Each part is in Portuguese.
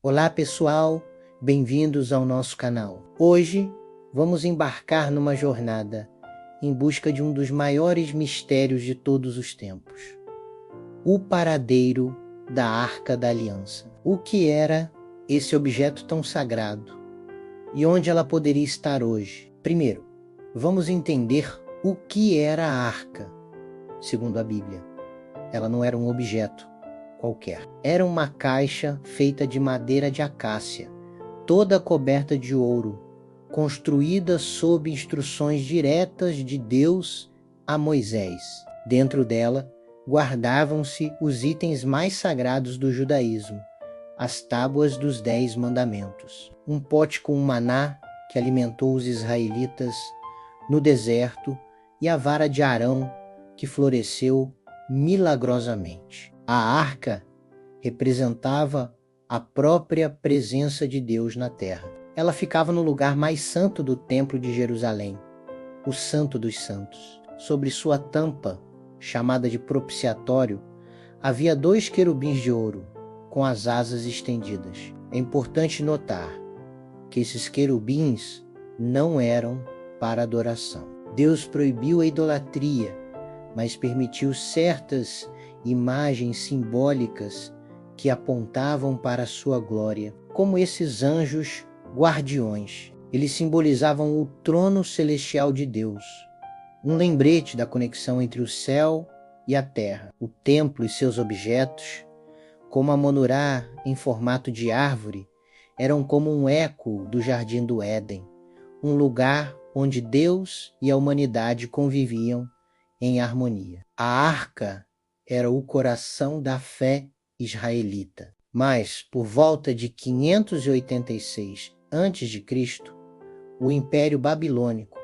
Olá pessoal, bem-vindos ao nosso canal. Hoje vamos embarcar numa jornada em busca de um dos maiores mistérios de todos os tempos. O paradeiro da Arca da Aliança. O que era esse objeto tão sagrado e onde ela poderia estar hoje? Primeiro, vamos entender o que era a arca, segundo a Bíblia. Ela não era um objeto qualquer. Era uma caixa feita de madeira de acácia, toda coberta de ouro, construída sob instruções diretas de Deus a Moisés. Dentro dela guardavam-se os itens mais sagrados do judaísmo, as tábuas dos 10 mandamentos, um pote com maná que alimentou os israelitas no deserto e a vara de Arão que floresceu milagrosamente. A arca representava a própria presença de Deus na terra. Ela ficava no lugar mais santo do templo de Jerusalém, o Santo dos Santos. Sobre sua tampa, chamada de propiciatório, havia 2 querubins de ouro, com as asas estendidas. É importante notar que esses querubins não eram para adoração. Deus proibiu a idolatria, mas permitiu certas imagens simbólicas que apontavam para a sua glória, como esses anjos guardiões. Eles simbolizavam o trono celestial de Deus, um lembrete da conexão entre o céu e a terra. O templo e seus objetos, como a menorá em formato de árvore, eram como um eco do Jardim do Éden, um lugar onde Deus e a humanidade conviviam em harmonia. A arca era o coração da fé israelita. Mas, por volta de 586 a.C., o Império Babilônico,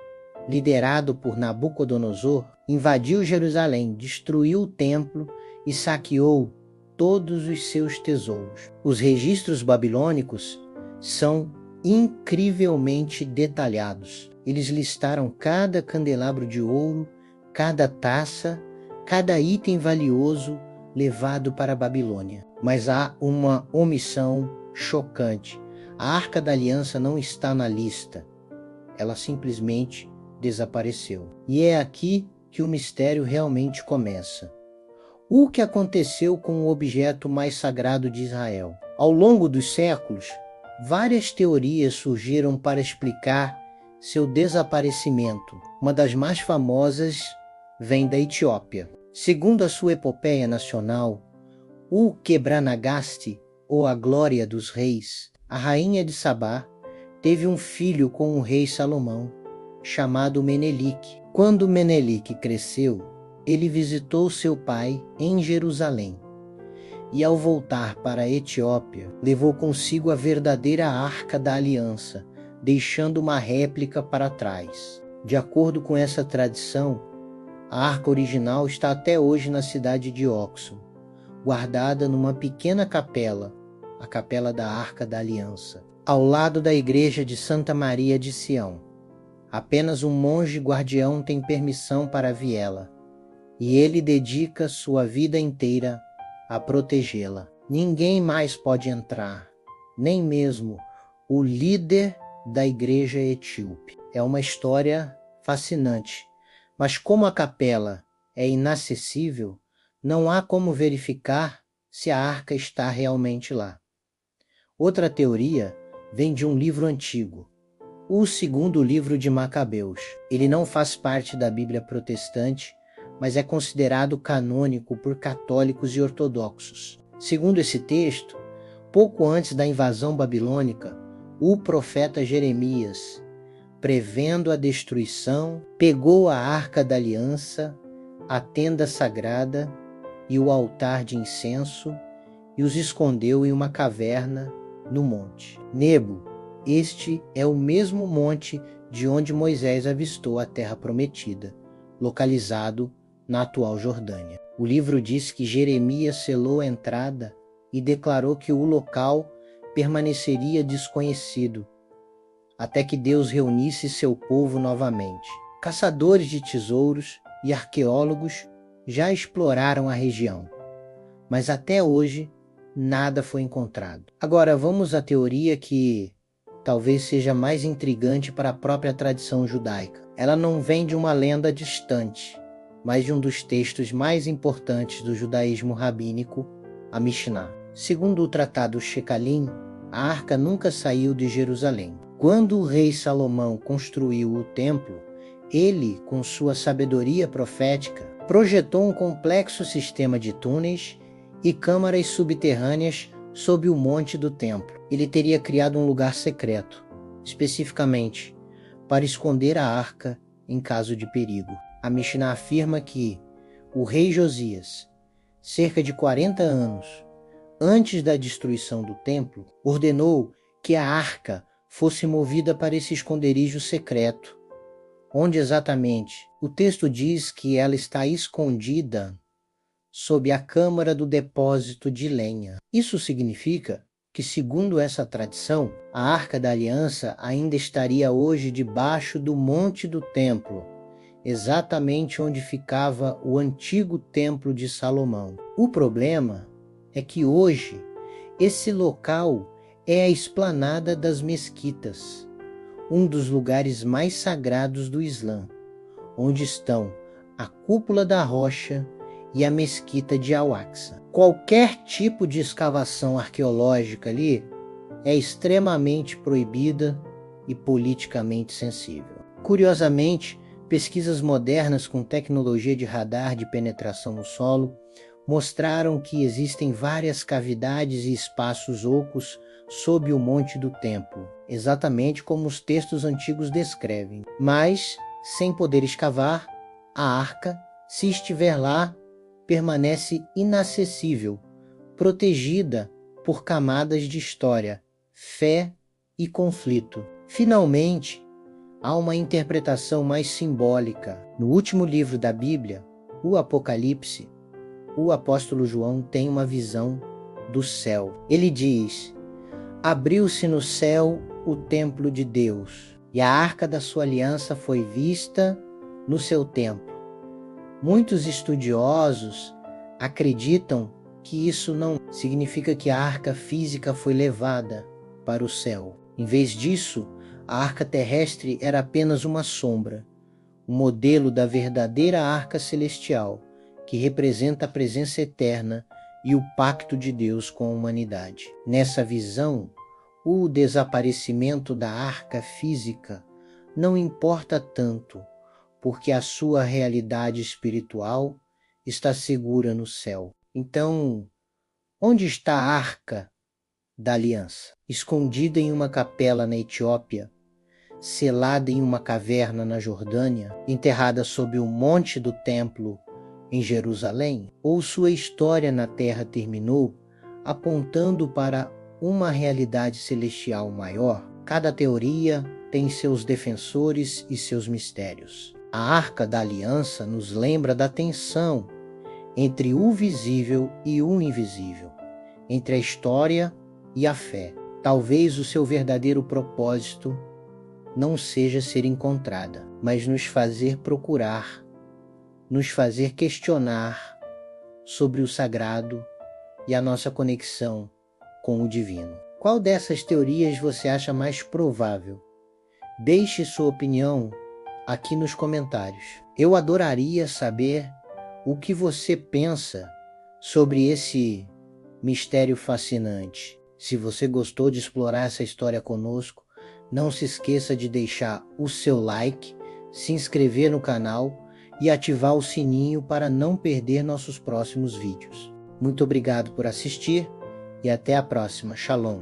liderado por Nabucodonosor, invadiu Jerusalém, destruiu o templo e saqueou todos os seus tesouros. Os registros babilônicos são incrivelmente detalhados. Eles listaram cada candelabro de ouro, cada taça, cada item valioso levado para a Babilônia. Mas há uma omissão chocante. A Arca da Aliança não está na lista. Ela simplesmente desapareceu. E é aqui que o mistério realmente começa. O que aconteceu com o objeto mais sagrado de Israel? Ao longo dos séculos, várias teorias surgiram para explicar seu desaparecimento. Uma das mais famosas vem da Etiópia. Segundo a sua epopeia nacional, o Quebra-Nagast, ou a Glória dos Reis, a rainha de Sabá teve um filho com o rei Salomão, chamado Menelique. Quando Menelique cresceu, ele visitou seu pai em Jerusalém e, ao voltar para a Etiópia, levou consigo a verdadeira Arca da Aliança, deixando uma réplica para trás. De acordo com essa tradição, a arca original está até hoje na cidade de Oxum, guardada numa pequena capela, a Capela da Arca da Aliança, ao lado da igreja de Santa Maria de Sião. Apenas um monge guardião tem permissão para viê-la, e ele dedica sua vida inteira a protegê-la. Ninguém mais pode entrar, nem mesmo o líder da igreja etíope. É uma história fascinante. Mas como a capela é inacessível, não há como verificar se a arca está realmente lá. Outra teoria vem de um livro antigo, o 2º livro de Macabeus. Ele não faz parte da Bíblia protestante, mas é considerado canônico por católicos e ortodoxos. Segundo esse texto, pouco antes da invasão babilônica, o profeta Jeremias, prevendo a destruição, pegou a Arca da Aliança, a tenda sagrada e o altar de incenso e os escondeu em uma caverna no monte Nebo. Este é o mesmo monte de onde Moisés avistou a terra prometida, localizado na atual Jordânia. O livro diz que Jeremias selou a entrada e declarou que o local permaneceria desconhecido, até que Deus reunisse seu povo novamente. Caçadores de tesouros e arqueólogos já exploraram a região, mas até hoje nada foi encontrado. Agora vamos à teoria que talvez seja mais intrigante para a própria tradição judaica. Ela não vem de uma lenda distante, mas de um dos textos mais importantes do judaísmo rabínico, a Mishnah. Segundo o tratado Shekalim, a arca nunca saiu de Jerusalém. Quando o rei Salomão construiu o templo, ele, com sua sabedoria profética, projetou um complexo sistema de túneis e câmaras subterrâneas sob o monte do templo. Ele teria criado um lugar secreto, especificamente para esconder a arca em caso de perigo. A Mishnah afirma que o rei Josias, cerca de 40 anos antes da destruição do templo, ordenou que a arca fosse movida para esse esconderijo secreto. Onde exatamente? O texto diz que ela está escondida sob a câmara do depósito de lenha. Isso significa que, segundo essa tradição, a Arca da Aliança ainda estaria hoje debaixo do monte do templo, exatamente onde ficava o antigo templo de Salomão. O problema é que hoje esse local é a esplanada das mesquitas, um dos lugares mais sagrados do Islã, onde estão a cúpula da rocha e a mesquita de Al-Aqsa. Qualquer tipo de escavação arqueológica ali é extremamente proibida e politicamente sensível. Curiosamente, pesquisas modernas com tecnologia de radar de penetração no solo mostraram que existem várias cavidades e espaços ocos sob o monte do templo, exatamente como os textos antigos descrevem. Mas, sem poder escavar, a arca, se estiver lá, permanece inacessível, protegida por camadas de história, fé e conflito. Finalmente, há uma interpretação mais simbólica. No último livro da Bíblia, o Apocalipse, o apóstolo João tem uma visão do céu. Ele diz: abriu-se no céu o templo de Deus, e a arca da sua aliança foi vista no seu templo. Muitos estudiosos acreditam que isso não significa que a arca física foi levada para o céu. Em vez disso, a arca terrestre era apenas uma sombra, um modelo da verdadeira arca celestial, que representa a presença eterna e o pacto de Deus com a humanidade. Nessa visão, o desaparecimento da arca física não importa tanto, porque a sua realidade espiritual está segura no céu. Então, onde está a arca da aliança? Escondida em uma capela na Etiópia, selada em uma caverna na Jordânia, enterrada sob o monte do templo em Jerusalém? Ou sua história na terra terminou apontando para uma realidade celestial maior? Cada teoria tem seus defensores e seus mistérios. A Arca da Aliança nos lembra da tensão entre o visível e o invisível, entre a história e a fé. Talvez o seu verdadeiro propósito não seja ser encontrada, mas nos fazer procurar, nos fazer questionar sobre o sagrado e a nossa conexão com o divino. Qual dessas teorias você acha mais provável? Deixe sua opinião aqui nos comentários. Eu adoraria saber o que você pensa sobre esse mistério fascinante. Se você gostou de explorar essa história conosco, não se esqueça de deixar o seu like, se inscrever no canal e ativar o sininho para não perder nossos próximos vídeos. Muito obrigado por assistir e até a próxima. Shalom.